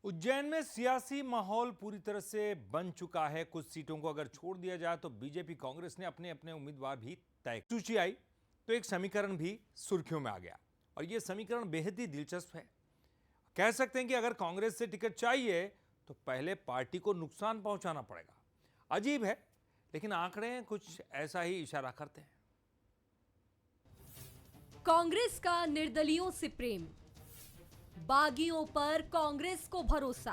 उज्जैन में सियासी माहौल पूरी तरह से बन चुका है। कुछ सीटों को अगर छोड़ दिया जाए तो बीजेपी कांग्रेस ने अपने अपने उम्मीदवार भी तय। सूची आई तो एक समीकरण भी सुर्खियों में आ गया और यह समीकरण बेहद ही दिलचस्प है। कह सकते हैं कि अगर कांग्रेस से टिकट चाहिए तो पहले पार्टी को नुकसान पहुंचाना पड़ेगा। अजीब है, लेकिन आंकड़े कुछ ऐसा ही इशारा करते हैं। कांग्रेस का निर्दलियों से प्रेम, बागियों पर कांग्रेस को भरोसा।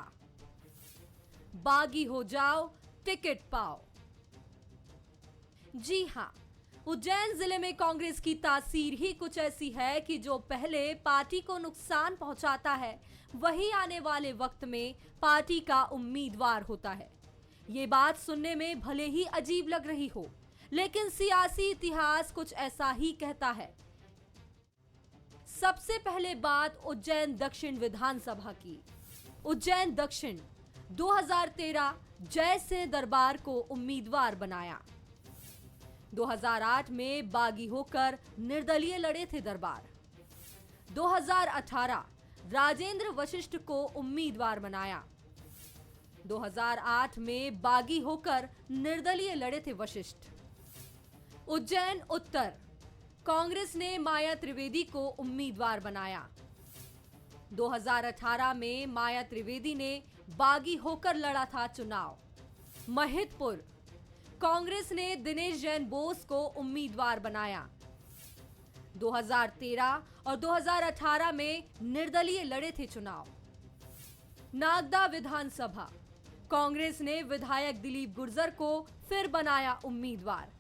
बागी हो जाओ, टिकट पाओ। जी हां, उज्जैन जिले में कांग्रेस की तासीर ही कुछ ऐसी है कि जो पहले पार्टी को नुकसान पहुंचाता है, वही आने वाले वक्त में पार्टी का उम्मीदवार होता है। ये बात सुनने में भले ही अजीब लग रही हो, लेकिन सियासी इतिहास कुछ ऐसा ही कहता है। सबसे पहले बात उज्जैन दक्षिण विधानसभा की। उज्जैन दक्षिण 2013 जय सिंह दरबार को उम्मीदवार बनाया। 2008 में बागी होकर निर्दलीय लड़े थे दरबार। 2018 राजेंद्र वशिष्ठ को उम्मीदवार बनाया। 2008 में बागी होकर निर्दलीय लड़े थे वशिष्ठ। उज्जैन उत्तर कांग्रेस ने माया त्रिवेदी को उम्मीदवार बनाया। 2018 में माया त्रिवेदी ने बागी होकर लड़ा था चुनाव। महिदपुर कांग्रेस ने दिनेश जैन बोस को उम्मीदवार बनाया। 2013 और 2018 में निर्दलीय लड़े थे चुनाव। नागदा विधानसभा कांग्रेस ने विधायक दिलीप गुर्जर को फिर बनाया उम्मीदवार।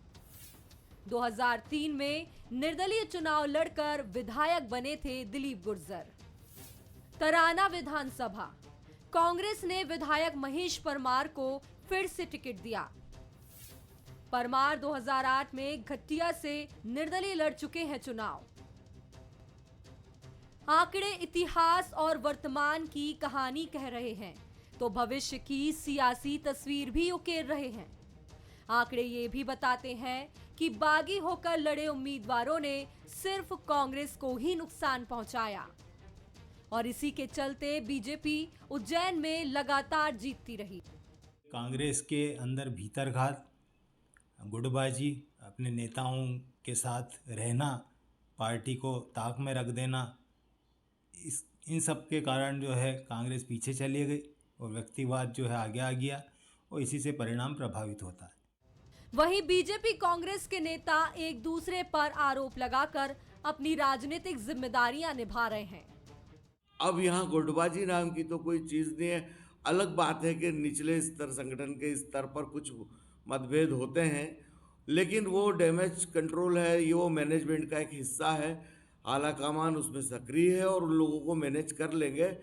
2003 में निर्दलीय चुनाव लड़कर विधायक बने थे दिलीप गुर्जर। तराना विधानसभा कांग्रेस ने विधायक महेश परमार को फिर से टिकट दिया। परमार 2008 में घटिया से निर्दलीय लड़ चुके हैं चुनाव। आंकड़े इतिहास और वर्तमान की कहानी कह रहे हैं तो भविष्य की सियासी तस्वीर भी उकेर रहे हैं। आंकड़े ये भी बताते हैं कि बागी होकर लड़े उम्मीदवारों ने सिर्फ कांग्रेस को ही नुकसान पहुंचाया और इसी के चलते बीजेपी उज्जैन में लगातार जीतती रही। कांग्रेस के अंदर भीतरघात, गुटबाजी, अपने नेताओं के साथ रहना, पार्टी को ताक में रख देना, इन सब के कारण जो है कांग्रेस पीछे चली गई और व्यक्तिवाद जो है आगे आ गया और इसी से परिणाम प्रभावित होता है। वहीं बीजेपी कांग्रेस के नेता एक दूसरे पर आरोप लगाकर अपनी राजनीतिक जिम्मेदारियां निभा रहे हैं। अब यहाँ गुटबाजी नाम की तो कोई चीज नहीं है। अलग बात है कि निचले स्तर, संगठन के स्तर पर कुछ मतभेद होते हैं, लेकिन वो डैमेज कंट्रोल है, ये वो मैनेजमेंट का एक हिस्सा है। आला कमान उसमें सक्रिय है और उन लोगों को मैनेज कर लेंगे।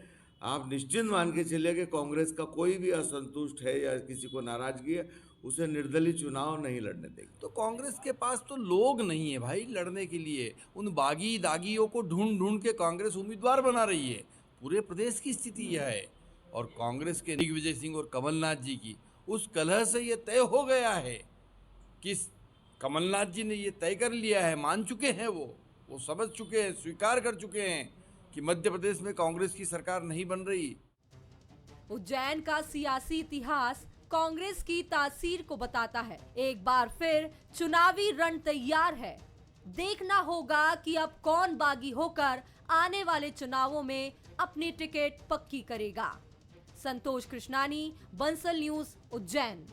आप निश्चिंत मान के चलिए कि कांग्रेस का कोई भी असंतुष्ट है या किसी को नाराजगी है, उसे निर्दलीय चुनाव नहीं लड़ने देगी। तो कांग्रेस के पास तो लोग नहीं है भाई लड़ने के लिए। उन बागी दागियों को ढूंढ ढूंढ के कांग्रेस उम्मीदवार बना रही है। पूरे प्रदेश की स्थिति यह है और कांग्रेस के दिग्विजय सिंह और कमलनाथ जी की उस कलह से ये तय हो गया है कि कमलनाथ जी ने ये तय कर लिया है, मान चुके हैं, वो समझ चुके हैं, स्वीकार कर चुके हैं कि मध्य प्रदेश में कांग्रेस की सरकार नहीं बन रही। उज्जैन का सियासी इतिहास कांग्रेस की तासीर को बताता है। एक बार फिर चुनावी रण तैयार है। देखना होगा कि अब कौन बागी होकर आने वाले चुनावों में अपनी टिकट पक्की करेगा। संतोष कृष्णानी, बंसल न्यूज, उज्जैन।